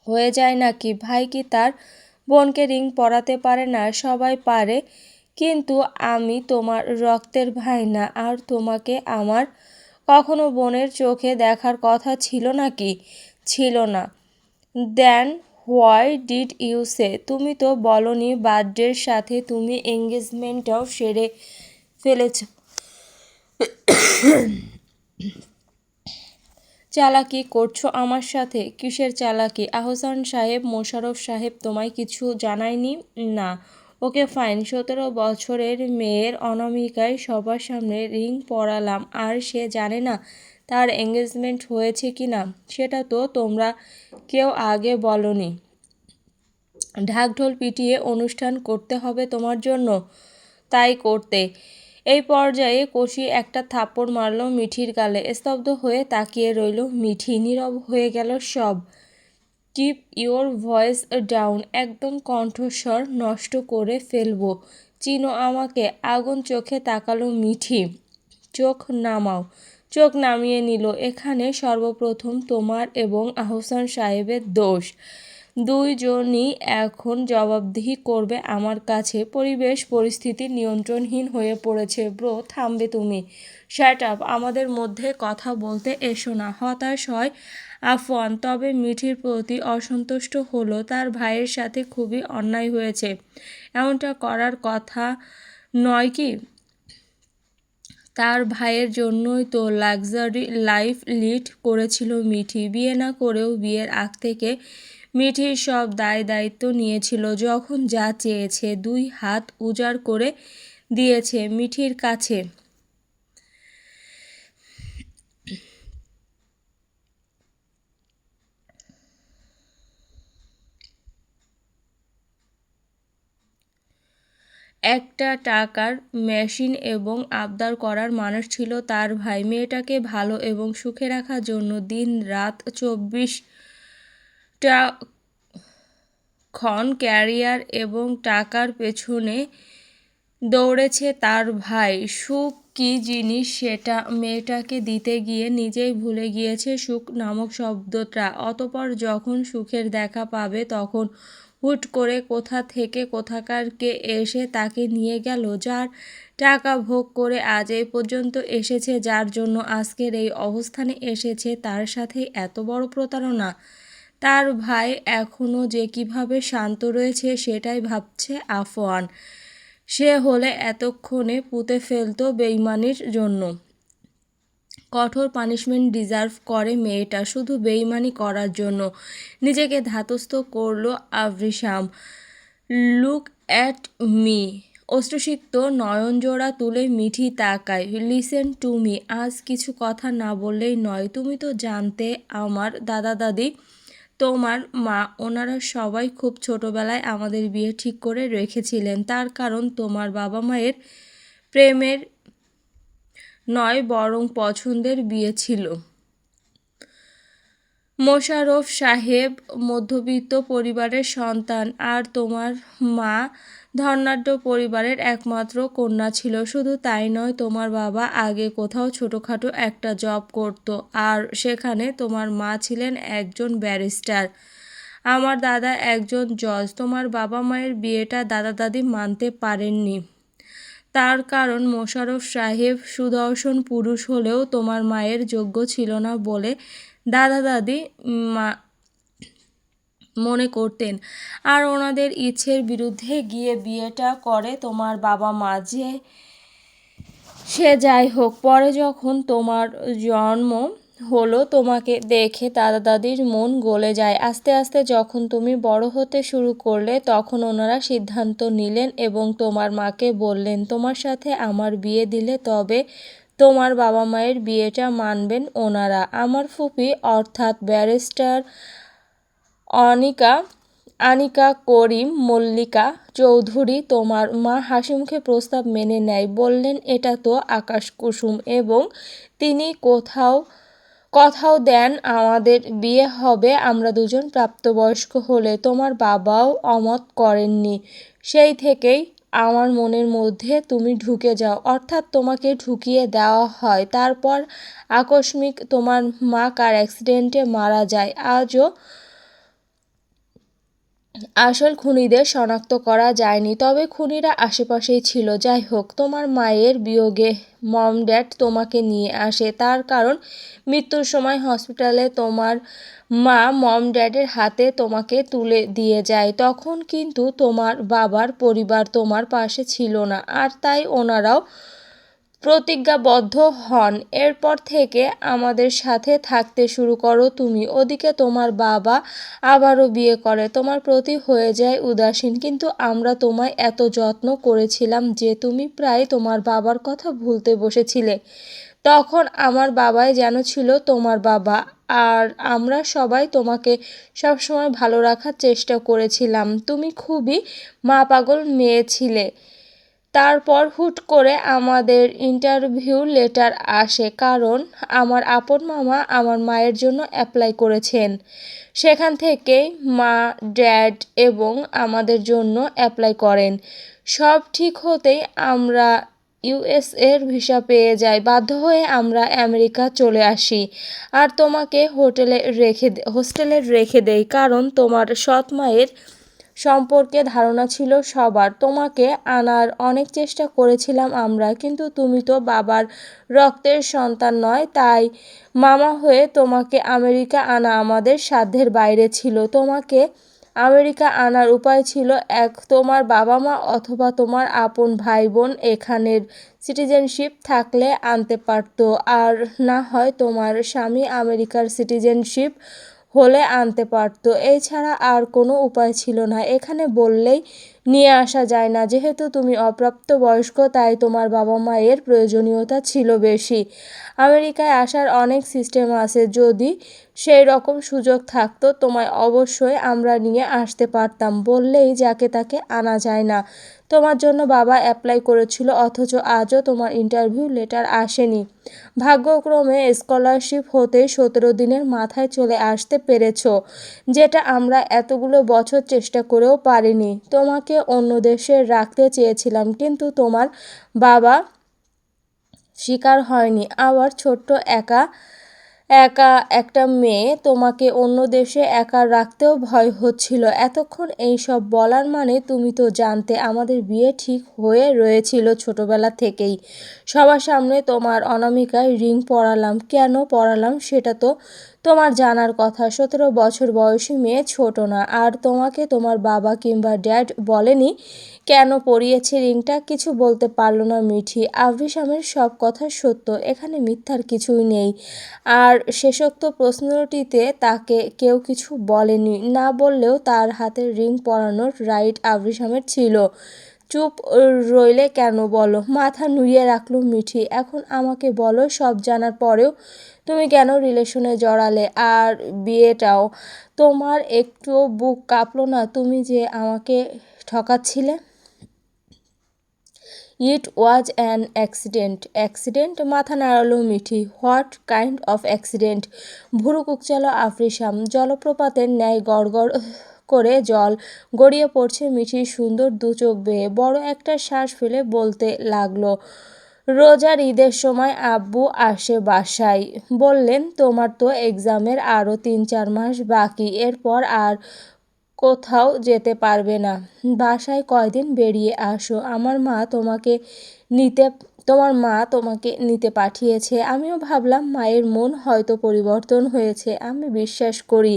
S1: হয়ে যায় নাকি? ভাই কি তার বোনকে রিং পরাতে পারে না? সবাই পারে, কিন্তু আমি তোমার রক্তের ভাই না। আর তোমাকে আমার কখনো বোনের চোখে দেখার কথা ছিল নাকি? ছিল না। দেন হোয়াই ডিড ইউ সে? তুমি তো বলনি বার্থডের সাথে তুমি এঙ্গেজমেন্টটাও সেরে ফেলেছ। চালাকি করছো আমার সাথে? কিসের চালাকি? আহসান সাহেব, মোশাররফ সাহেব তোমায় কিছু জানায়নি? না। Okay fine. 17 বছরের মেয়ের অনামিকায় সবার সামনে রিং পরালাম, আর সে জানে না তার এঙ্গেজমেন্ট হয়েছে কি না? সেটা তো তোমরা কেউ আগে বলনি। ঢাকঢোল পিটিয়ে অনুষ্ঠান করতে হবে তোমার জন্য, তাই করতে। এই পর্যায়ে কষি একটা থাপ্পড় মারল মিঠির গালে। স্তব্ধ হয়ে তাকিয়ে রইল মিঠি। নীরব হয়ে গেল সব। কিপ ইওর ভয়েস ডাউন, একদম কণ্ঠস্বর নষ্ট করে ফেলবো। চিনো আমাকে? আগুন চোখে তাকালো মিঠি। চোখ নামাও। চোখ নামিয়ে নিল। এখানে সর্বপ্রথম তোমার এবং আহসান সাহেবের দোষ। দুইজনই এখন জবাবদিহি করবে আমার কাছে। পরিবেশ পরিস্থিতি নিয়ন্ত্রণহীন হয়ে পড়েছে। ব্রো, থামবে তুমি? Shut up. আমাদের মধ্যে কথা বলতে এসো না। হতাশ হয় আফওয়ান, তবে মিঠির প্রতি অসন্তুষ্ট হলো। তার ভাইয়ের সাথে খুবই অন্যায় হয়েছে। এমনটা করার কথা নয় কি? তার ভাইয়ের জন্যই তো লাক্সারি লাইফ লিড করেছিল মিঠি। বিয়ে না করেও বিয়ের আগ থেকে মিঠির সব দায় দায়িত্ব নিয়েছিল। যখন যা চেয়েছে 2 হাত উজাড় করে দিয়েছে মিঠির কাছে। একটা টাকার মেশিন এবং আবদার করার মানুষ ছিল তার ভাই। মেয়েটাকে ভালো এবং সুখে রাখার জন্য দিন রাত 24টা ক্ষণ ক্যারিয়ার এবং টাকার পেছনে দৌড়েছে তার ভাই। সুখ কী জিনিস সেটা মেয়েটাকে দিতে গিয়ে নিজেই ভুলে গিয়েছে সুখ নামক শব্দটা। অতঃপর যখন সুখের দেখা পাবে তখন হুট করে কোথা থেকে কোথাকার কে এসে তাকে নিয়ে গেল, যার টাকা ভোগ করে আজ এই পর্যন্ত এসেছে, যার জন্য আজকের এই অবস্থানে এসেছে, তার সাথে এত বড় প্রতারণা। তার ভাই এখনও যে কিভাবে শান্ত রয়েছে সেটাই ভাবছে আফওয়ান। সে হলে এতক্ষণে পুঁতে ফেলতো বেইমানির জন্য। কঠোর পানিশমেন্ট ডিজার্ভ করে মেয়েটা শুধু বেইমানি করার জন্য। নিজেকে ধাতস্থ করলো আভরিসাম। Look at me. অশ্রুসিক্ত নয়নজোড়া তুলে মিঠি তাকায়। Listen to me. আজ কিছু কথা না বললেই নয়। তুমি তো জানতে আমার দাদা দাদি, তোমার মা, ওনারা সবাই খুব ছোটবেলায় আমাদের বিয়ে ঠিক করে রেখেছিলেন। তার কারণ তোমার বাবা মায়ের প্রেমের নয় বরং পছন্দের বিয়ে ছিল। মোশাররফ সাহেব মধ্যবিত্ত পরিবারের সন্তান আর তোমার মা ধনাঢ্য পরিবারের একমাত্র কন্যা ছিল। শুধু তাই নয়, তোমার বাবা আগে কোথাও ছোটোখাটো একটা জব করত আর সেখানে তোমার মা ছিলেন একজন ব্যারিস্টার। আমার দাদা একজন জজ। তোমার বাবা মায়ের বিয়েটা দাদা দাদি মানতে পারেননি। তার কারণ মোশাররফ সাহেব সুদর্শন পুরুষ হলেও তোমার মায়ের যোগ্য ছিল না বলে দাদা দাদি মনে করতেন, আর ওনাদের ইচ্ছের বিরুদ্ধে গিয়ে বিয়েটা করে তোমার বাবা মা। সে যাই হোক, পরে যখন তোমার জন্ম হলো তোমাকে দেখে দাদা দাদির মন গলে যায়। আস্তে আস্তে যখন তুমি বড় হতে শুরু করলে তখন ওনারা সিদ্ধান্ত নিলেন এবং তোমার মাকে বললেন তোমার সাথে আমার বিয়ে দিলে তবে তোমার বাবা মায়ের বিয়েটা মানবেন ওনারা। আমার ফুপি অর্থাৎ ব্যারিস্টার আনিকা করিম মল্লিকা চৌধুরী। তোমার মা হাসিমুখে প্রস্তাব মেনে নেয়। বললেন এটা তো আকাশ কুসুম, এবং তিনি কথাও দেন আমাদের বিয়ে হবে আমরা দুজন প্রাপ্তবয়স্ক হলে। তোমার বাবাও অমত করেননি। সেই থেকেই আমার মনের মধ্যে তুমি ঢুকে যাও, অর্থাৎ তোমাকে ঢুকিয়ে দেওয়া হয়। তারপর আকস্মিক তোমার মা কার অ্যাক্সিডেন্টে মারা যায়। আজও আসল খুনিদের শনাক্ত করা যায়নি, তবে খুনিরা আশেপাশেই ছিল। যাই হোক, তোমার মায়ের বিয়োগে মম ড্যাড তোমাকে নিয়ে আসে। তার কারণ মৃত্যুর সময় হসপিটালে তোমার মা মম ড্যাডের হাতে তোমাকে তুলে দিয়ে যায়। তখন কিন্তু তোমার বাবার পরিবার তোমার পাশে ছিল না, আর তাই ওনারাও প্রতিজ্ঞাবদ্ধ হন। এরপর থেকে আমাদের সাথে থাকতে শুরু করো তুমি। ওদিকে তোমার বাবা আবারও বিয়ে করে তোমার প্রতি হয়ে যায় উদাসীন, কিন্তু আমরা তোমায় এত যত্ন করেছিলাম যে তুমি প্রায় তোমার বাবার কথা ভুলতে বসেছিলে। তখন আমার বাবাই যেন ছিল তোমার বাবা, আর আমরা সবাই তোমাকে সবসময় ভালো রাখার চেষ্টা করেছিলাম। তুমি খুবই মা পাগল মেয়ে ছিলে। তারপর হুট করে আমাদের ইন্টারভিউ লেটার আসে, কারণ আমার আপন মামা আমার মায়ের জন্য অ্যাপ্লাই করেছেন। সেখান থেকেই মা, ড্যাড এবং আমাদের জন্য অ্যাপ্লাই করেন। সব ঠিক হতেই আমরা ইউএসএর ভিসা পেয়ে যাই। বাধ্য হয়ে আমরা আমেরিকা চলে আসি আর তোমাকে হোস্টেলে রেখে দেই, কারণ তোমার সৎ মায়ের সম্পর্কে ধারণা ছিল সবার। তোমাকে আনার অনেক চেষ্টা করেছিলাম আমরা, কিন্তু তুমি তো বাবার রক্তের সন্তান নয়, তাই মামা হয়ে তোমাকে আমেরিকা আনা আমাদের সাধ্যের বাইরে ছিল। তোমাকে আমেরিকা আনার উপায় ছিল তোমার বাবা মা অথবা তোমার আপন ভাই বোন এখানের সিটিজেনশিপ থাকলে আনতে পারতো, আর না হয় তোমার স্বামী আমেরিকার সিটিজেনশিপ হলে আনতে পারতো। এছাড়া আর কোনো উপায় ছিল না। এখানে বললেই নিয়ে আসা যায় না। যেহেতু তুমি অপ্রাপ্তবয়স্ক তাই তোমার বাবা মায়ের প্রয়োজনীয়তা ছিল বেশি। আমেরিকায় আসার অনেক সিস্টেম আছে, যদি সেই রকম সুযোগ থাকতো তোমায় অবশ্যই আমরা নিয়ে আসতে পারতাম, বললেই যাকে তাকে আনা যায় না। তোমার জন্য বাবা অ্যাপ্লাই করেছিল অথচ আজও তোমার ইন্টারভিউ লেটার আসেনি। ভাগ্যক্রমে স্কলারশিপ হতেই 17 দিনের মাথায় চলে আসতে পেরেছ, যেটা আমরা এতগুলো বছর চেষ্টা করেও পারিনি। তোমাকে অন্য দেশে রাখতে চেয়েছিলাম কিন্তু তোমার বাবা শিকার হয়নি। আবার ছোট্ট একা একা একটা মেয়ে, তোমাকে অন্য দেশে একা রাখতেও ভয় হচ্ছিল। এতক্ষণ এইসব বলার মানে তুমি তো জানতে আমাদের বিয়ে ঠিক হয়ে রয়েছিল ছোটবেলা থেকেই। সবার সামনে তোমার অনামিকায় রিং পরালাম। কেন পরালাম সেটা তো তোমার জানার কথা। 17 বছর বয়সী মেয়ে ছোট না। আর তোমাকে তোমার বাবা কিংবা ড্যাড বলেনি কেন পরিয়েছে রিংটা? কিছু বলতে পারল না মিঠি। আভৃসামের সব কথা সত্য, এখানে মিথ্যার কিছুই নেই। আর শেষোক্ত প্রশ্নটিতে তাকে কেউ কিছু বলেনি। না বললেও তার হাতের রিং পরানোর রাইট আভৃসামের ছিল। চুপ রইলে কেন বলো? মাথা নুইয়ে রাখল মিঠি। এখন আমাকে বলো, সব জানার পরেও তুমি কেন রিলেশনে জড়ালে? আর বিয়েটাও তোমার একটুও বুক কাঁপলো না? তুমি যে আমাকে ঠকাচ্ছিলে। It was an accident. Accident? মাথা নাড়ালো Mithi. What kind of accident? ভুরু কুঁকচালো আফ্রিসাম। জলপ্রপাতের ন্যায় গড়গড় করে জল গড়িয়ে পড়ছে মিঠির সুন্দর দু চোখ বেয়ে। বড় একটা শ্বাস ফেলে বলতে লাগলো, রোজার ঈদের সময় আব্বু আসে বাসায়। বললেন, তোমার তো এক্সামের আরও 3-4 মাস বাকি, এরপর আর কোথাও যেতে পারবে না। বাসায় কয়দিন বেরিয়ে আসো। নিতে তোমার মা তোমাকে নিতে পাঠিয়েছে। আমিও ভাবলাম মায়ের মন হয়তো পরিবর্তন হয়েছে। আমি বিশ্বাস করি।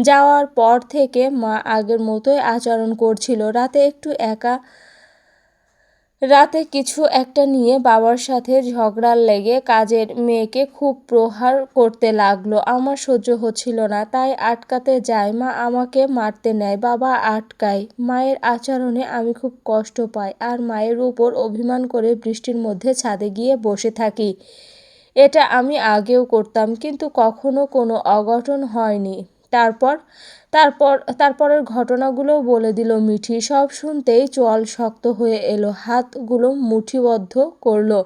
S1: যাওয়ার পর থেকে মা আগের মতোই আচরণ করছিল। রাতে কিছু একটা নিয়ে বাবার সাথে ঝগড়া লেগে কাজের মেয়েকে খুব প্রহার করতে লাগলো। আমার সহ্য হচ্ছিল না, তাই আটকাতে যাই। মা আমাকে মারতে নেয়, বাবা আটকায়। মায়ের আচরণে আমি খুব কষ্ট পাই আর মায়ের উপর অভিমান করে বৃষ্টির মধ্যে ছাদে গিয়ে বসে থাকি। এটা আমি আগেও করতাম, কিন্তু কখনো কোনো অঘটন হয়নি। তারপর তারপর তারপরের ঘটনাগুলোও বলে দিল মিঠি। সব শুনতেই চোয়াল শক্ত হয়ে এলো, হাতগুলো মুঠিবদ্ধ করলো।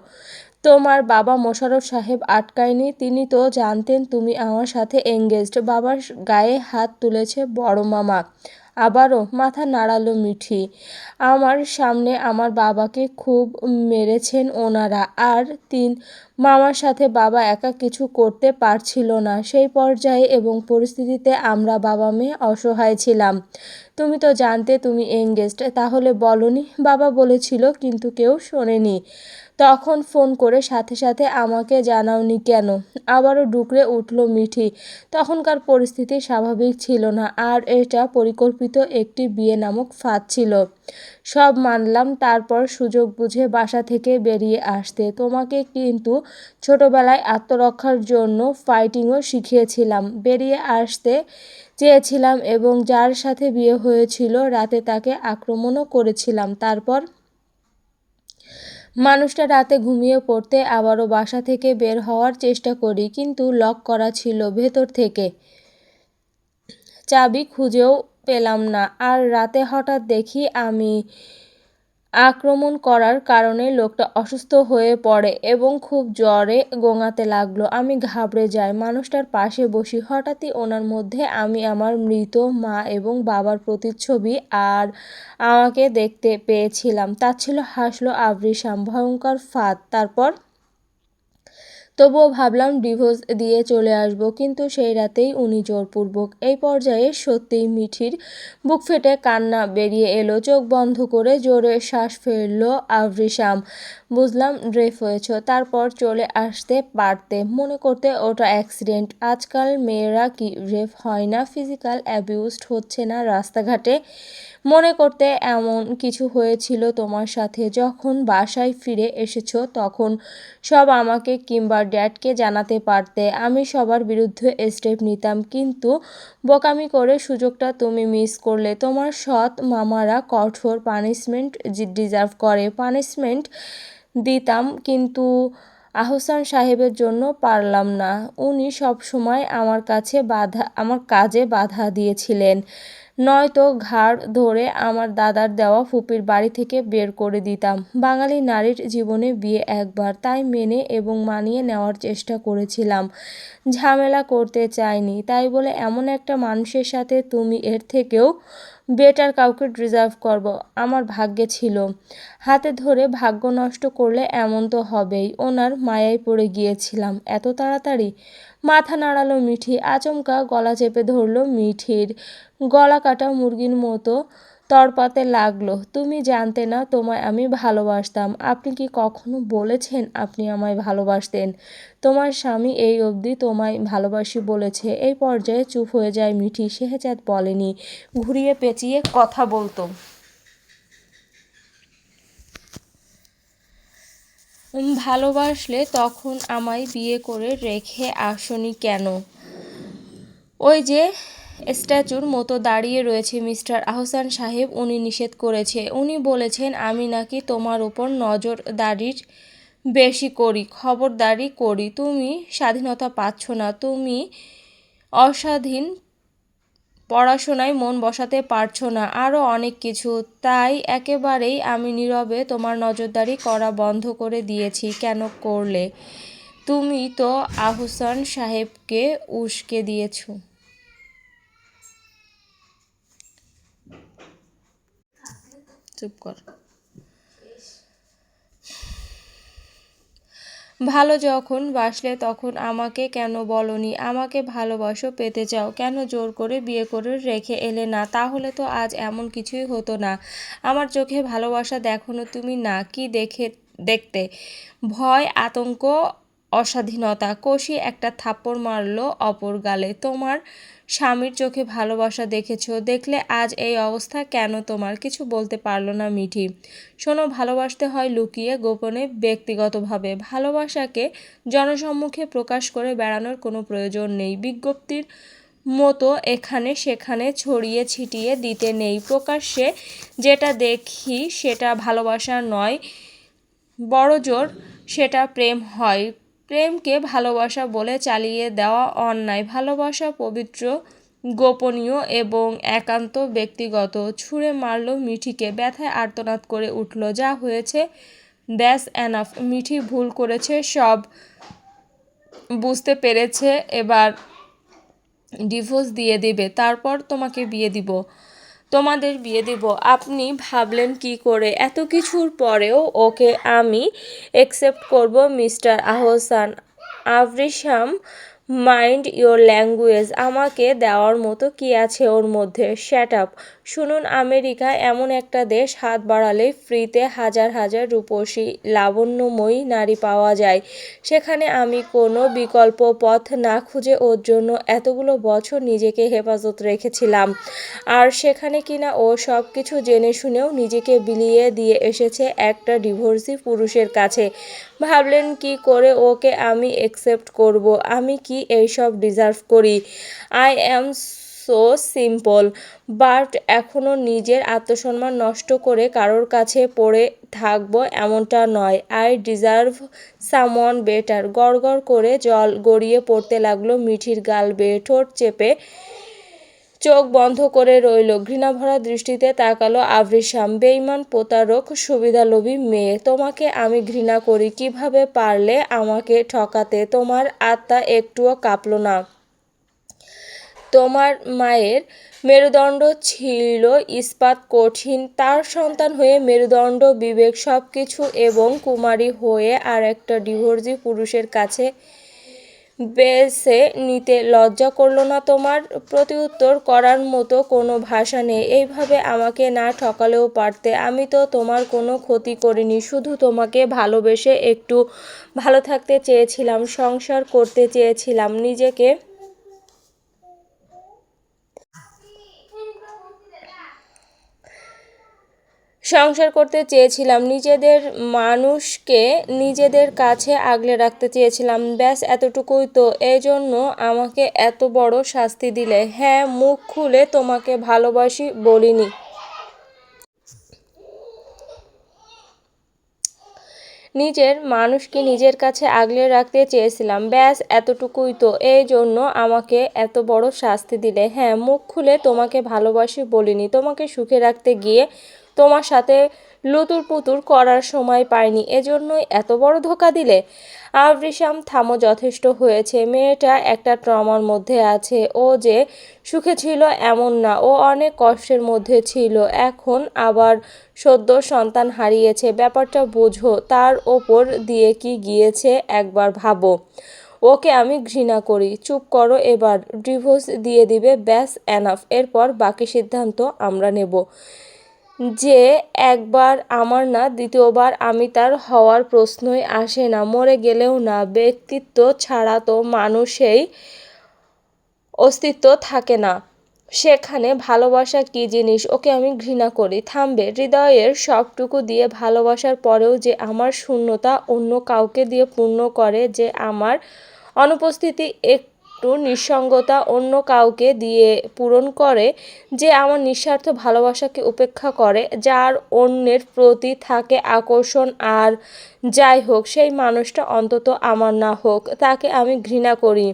S1: তোমার বাবা মোশাররফ সাহেব আটকায়নি? তিনি তো জানতেন তুমি আমার সাথে এঙ্গেজড। বাবার গায়ে হাত তুলেছে বড় মামা। আবারও মাথা নাড়ালো মিঠি। আমার সামনে আমার বাবাকে খুব মেরেছেন ওনারা। আর মামার সাথে বাবা একা কিছু করতে পারছিল না। সেই পর্যায়ে এবং পরিস্থিতিতে আমরা বাবা মেয়ে অসহায় ছিলাম। তুমি তো জানতে তুমি এঙ্গেজড, তাহলে বলনি? বাবা বলেছিল কিন্তু কেউ শোনেনি। তখন ফোন করে সাথে সাথে আমাকে জানাওনি কেন? আবারও ডুকরে উঠল মিঠি। তখনকার পরিস্থিতি স্বাভাবিক ছিল না, আর এটা পরিকল্পিত একটি বিয়ে নামক ফাঁদ ছিল। সব মানলাম। তারপর সুযোগ বুঝে বাসা থেকে বেরিয়ে আসতে। তোমাকে কিন্তু ছোটবেলায় আত্মরক্ষার জন্য ফাইটিংও শিখিয়েছিলাম। বেরিয়ে আসতে চেয়েছিলাম এবং যার সাথে বিয়ে হয়েছিল রাতে তাকে আক্রমণও করেছিলাম। তারপর মানুষটা রাতে ঘুমিয়ে পড়তে আবারও বাসা থেকে বের হওয়ার চেষ্টা করি, কিন্তু লক করা ছিল ভেতর থেকে। চাবি খুঁজেও পেলাম না। আর রাতে হঠাৎ দেখি আক্রমণ করার কারণে লোকটা অসুস্থ হয়ে পড়ে এবং খুব জ্বরে গোঙাতে লাগলো। আমি ঘাবড়ে যাই, মানুষটার পাশে বসি। হঠাৎই ওনার মধ্যে আমি আমার মৃত মা এবং বাবার প্রতিচ্ছবি আর আমাকে দেখতে পেয়েছিলাম। তাচ্ছিল্য হাসলো আবৃসাম। ভয়ঙ্কর ফাঁদ। তারপর তবুও ভাবলাম ডিভোর্স দিয়ে চলে আসব, কিন্তু সেই রাতেই উনি জোরপূর্বক। এই পর্যায়ে সত্যিই মিঠির বুক ফেটে কান্না বেরিয়ে এলো। চোখ বন্ধ করে জোরে শ্বাস ফেলল আভৃসাম। বুঝলাম রেপ হয়েছ, তারপর চলে আসতে পারতে। মনে করতে ওটা অ্যাক্সিডেন্ট। আজকাল মেয়েরা কি রেপ হয় না? ফিজিক্যাল অ্যাবিউজড হচ্ছে না রাস্তাঘাটে? মনে করতে এমন কিছু হয়েছিল তোমার সাথে। যখন বাসায় ফিরে এসেছো তখন সব আমাকে কিংবা ড্যাডকে জানাতে পারতে। আমি সবার বিরুদ্ধে স্টেপ নিতাম, কিন্তু বোকামি করে সুযোগটা তুমি মিস করলে। তোমার সৎ মামারা কঠোর পানিশমেন্ট ডিজার্ভ করে। পানিশমেন্ট দিতাম, কিন্তু আহসান সাহেবের জন্য পারলাম না। উনি সবসময় আমার কাজে বাধা দিয়েছিলেন, নয়তো ঘাড় ধরে আমার দাদার দেওয়া ফুপির বাড়ি থেকে বের করে দিতাম। বাঙালি নারীর জীবনে বিয়ে একবার, তাই মেনে এবং মানিয়ে নেওয়ার চেষ্টা করেছিলাম। ঝামেলা করতে চাইনি। তাই বলে এমন একটা মানুষের সাথে তুমি এর থেকেও বেটার কাউকে ডিজার্ভ করব আমার ভাগ্যে ছিল। হাতে ধরে ভাগ্য নষ্ট করলে এমন তো হবেই। ওনার মায়ায় পড়ে গিয়েছিলাম এত তাড়াতাড়ি। মাথা নাড়ালো মিঠি। আচমকা গলা চেপে ধরলো মিঠির। গলা কাটা মুরগির মতো তড়পাতে লাগলো। তুমি জানতে না তোমায় আমি ভালোবাসতাম। আপনি কি কখনো বলেছেন আপনি আমায় ভালোবাসতেন? তোমার স্বামী এই অবধি তোমায় ভালোবাসি বলেছে। এই পর্যায়ে চুপ হয়ে যায় মিঠি। শেহজাদ বলেনি, ঘুরিয়ে পেঁচিয়ে কথা বলতো। ভালোবাসলে তখন আমায় বিয়ে করে রেখে আসনি কেন? ওই যে স্ট্যাচুর মতো দাঁড়িয়ে রয়েছে মিস্টার আহসান সাহেব, উনি নিষেধ করেছে। উনি বলেছেন আমি নাকি তোমার ওপর নজরদারির বেশি করি, খবরদারি করি। তুমি স্বাধীনতা পাচ্ছ না, তুমি অস্বাধীন, পড়াশোনায় মন বসাতে পারছো না, আরও অনেক কিছু। তাই একেবারেই আমি নীরবে তোমার নজরদারি করা বন্ধ করে দিয়েছি। কেন করলে? তুমি তো আহসান সাহেবকে উস্কে দিয়েছো। চুপ কর। ভালো যখন বাসলে তখন আমাকে কেন বলনি? আমাকে ভালোবাসো, পেতে চাও, কেন জোর করে বিয়ে করে রেখে এলে না? তাহলে তো আজ এমন কিছুই হতো না। আমার চোখে ভালোবাসা দেখোনো তুমি? না, কি দেখতে? ভয়, আতঙ্ক, অস্বাধীনতা। কষি একটা থাপ্পড় মারলো অপর গালে। তোমার স্বামীর চোখে ভালোবাসা দেখেছো, দেখলে আজ এই অবস্থা কেন তোমার? কিছু বলতে পারলো না মিঠি। শোনো, ভালোবাসতে হয় লুকিয়ে, গোপনে, ব্যক্তিগতভাবে। ভালোবাসাকে জনসম্মুখে প্রকাশ করে বেড়ানোর কোনো প্রয়োজন নেই। বিজ্ঞপ্তির মতো এখানে সেখানে ছড়িয়ে ছিটিয়ে দিতে নেই। প্রকাশ্যে যেটা দেখি সেটা ভালোবাসা নয়, বড়জোর সেটা প্রেম হয়। প্রেমকে ভালোবাসা বলে চালিয়ে দেওয়া অন্যায়। ভালোবাসা পবিত্র, গোপনীয় এবং একান্ত ব্যক্তিগত। ছুঁড়ে মারল মিঠিকে। ব্যথায় আর্তনাদ করে উঠল। যা হয়েছে দ্যাটস এনাফ। মিঠি ভুল করেছে, সব বুঝতে পেরেছে। এবার ডিভোর্স দিয়ে দিবে, তারপর তোমাদের বিয়ে দিব। আপনি ভাবলেন কি করে? এত কিছুর পরেও ওকে আমি অ্যাকসেপ্ট করব? Mister Ahsan Abhrisham, mind your language. আমাকে দেওয়ার মতো কি আছে ওর মধ্যে? Shut up. শুনুন, আমেরিকা এমন একটা দেশ, হাত বাড়ালেই ফ্রিতে হাজার হাজার রূপসী লাবণ্যময়ী নারী পাওয়া যায়। সেখানে আমি কোনো বিকল্প পথ না খুঁজে ওর জন্য এতগুলো বছর নিজেকে হেফাজত রেখেছিলাম। আর সেখানে কিনা ও সব কিছু জেনে শুনেও নিজেকে বিলিয়ে দিয়ে এসেছে একটা ডিভোর্সি পুরুষের কাছে। ভাবলেন কি করে ওকে আমি অ্যাকসেপ্ট করব? আমি কি এইসব ডিজার্ভ করি? I am so simple. But এখনও নিজের আত্মসম্মান নষ্ট করে কারোর কাছে পড়ে থাকবো এমনটা নয়। I deserve someone better. গড়গড় করে জল গড়িয়ে পড়তে লাগলো মিঠির গাল বেয়ে। ঠোঁট চেপে চোখ বন্ধ করে রইল। ঘৃণাভরা দৃষ্টিতে তাকালো আভরিসাম। বেঈমান, প্রতারক, সুবিধালোভী মেয়ে। তোমাকে আমি ঘৃণা করি। কিভাবে পারলে আমাকে ঠকাতে? তোমার আত্মা একটুও কাঁপল না? তোমার মায়ের মেরুদণ্ড ছিল ইস্পাত কঠিন। তার সন্তান হয়ে মেরুদণ্ড, বিবেক সব কিছু, এবং কুমারী হয়ে আর একটা ডিভোর্সি পুরুষের কাছে বেছে নিতে লজ্জা করলো না তোমার? প্রতিউত্তর করার মতো কোনো ভাষা নেই। এইভাবে আমাকে না ঠকালেও পারতে। আমি তো তোমার কোনো ক্ষতি করিনি, শুধু তোমাকে ভালোবেসে একটু ভালো থাকতে চেয়েছিলাম, সংসার করতে চেয়েছিলাম, নিজেকে সংসার করতে চেয়েছিলাম, নিজেদের মানুষকে নিজেদের কাছে আগলে রাখতে চেয়েছিলাম, ব্যাস এতটুকুই তো। এই জন্য আমাকে এত বড় শাস্তি দিলে। হ্যাঁ, মুখ খুলে তোমাকে ভালোবাসি বলিনি। নিজের মানুষকে নিজের কাছে আগলে রাখতে চেয়েছিলাম, ব্যাস এতটুকুই তো। এই জন্য আমাকে এত বড় শাস্তি দিলে। হ্যাঁ, মুখ খুলে তোমাকে ভালোবাসি বলিনি। তোমাকে সুখে রাখতে গিয়ে তোমার সাথে লুতুর পুতুর করার সময় পাইনি, এজন্যই এত বড় ধোঁকা দিলে। আবৃশাম, থামো, যথেষ্ট হয়েছে। মেয়েটা একটা ট্রমার মধ্যে আছে। ও যে সুখে ছিল এমন না, ও অনেক কষ্টের মধ্যে ছিল। এখন আবার সদ্য সন্তান হারিয়েছে, ব্যাপারটা বোঝো। তার ওপর দিয়ে কি গিয়েছে একবার ভাবো। ওকে আমি ঘৃণা করি। চুপ করো এবার, ডিভোর্স দিয়ে দিবে, ব্যাস এনাফ। এরপর বাকি সিদ্ধান্ত আমরা নেব। যে একবার আমার না, দ্বিতীয়বার আমি তার হওয়ার প্রশ্নই আসে না। মরে গেলেও না। ব্যক্তিত্ব ছাড়া তো মানুষেই অস্তিত্ব থাকে না। সেখানে ভালোবাসা কী জিনিস? ওকে আমি ঘৃণা করি। থামবে? হৃদয়ের সবটুকু দিয়ে ভালোবাসার পরেও যে আমার শূন্যতা অন্য কাউকে দিয়ে পূর্ণ করে, যে আমার অনুপস্থিতি একটু নিঃসঙ্গতা অন্য কাউকে দিয়ে পূরণ করে, যে আমার নিঃস্বার্থ ভালোবাসাকে উপেক্ষা করে, যার অন্যের প্রতি থাকে আকর্ষণ। আর যাই হোক, সেই মানুষটা অন্তত আমার না হোক, তাকে আমি ঘৃণা করি।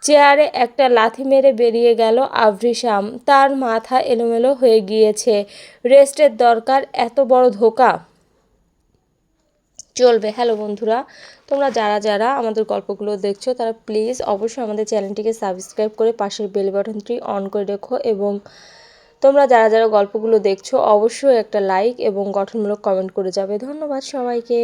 S1: চেয়ারে একটা লাথি মেরে বেরিয়ে গেল আভৃশাম। তার মাথা এলোমেলো হয়ে গিয়েছে। রেস্টের দরকার, এত বড় ধোঁকা চলবে? হ্যালো বন্ধুরা, তোমরা যারা যারা আমাদের গল্পগুলো দেখছো তারা প্লিজ অবশ্যই আমাদের চ্যানেলটিকে সাবস্ক্রাইব করে পাশের বেল বাটনটি অন করে রেখো। এবং তোমরা যারা যারা গল্পগুলো দেখছো অবশ্যই একটা লাইক এবং গঠনমূলক কমেন্ট করে যাবে। ধন্যবাদ সবাইকে।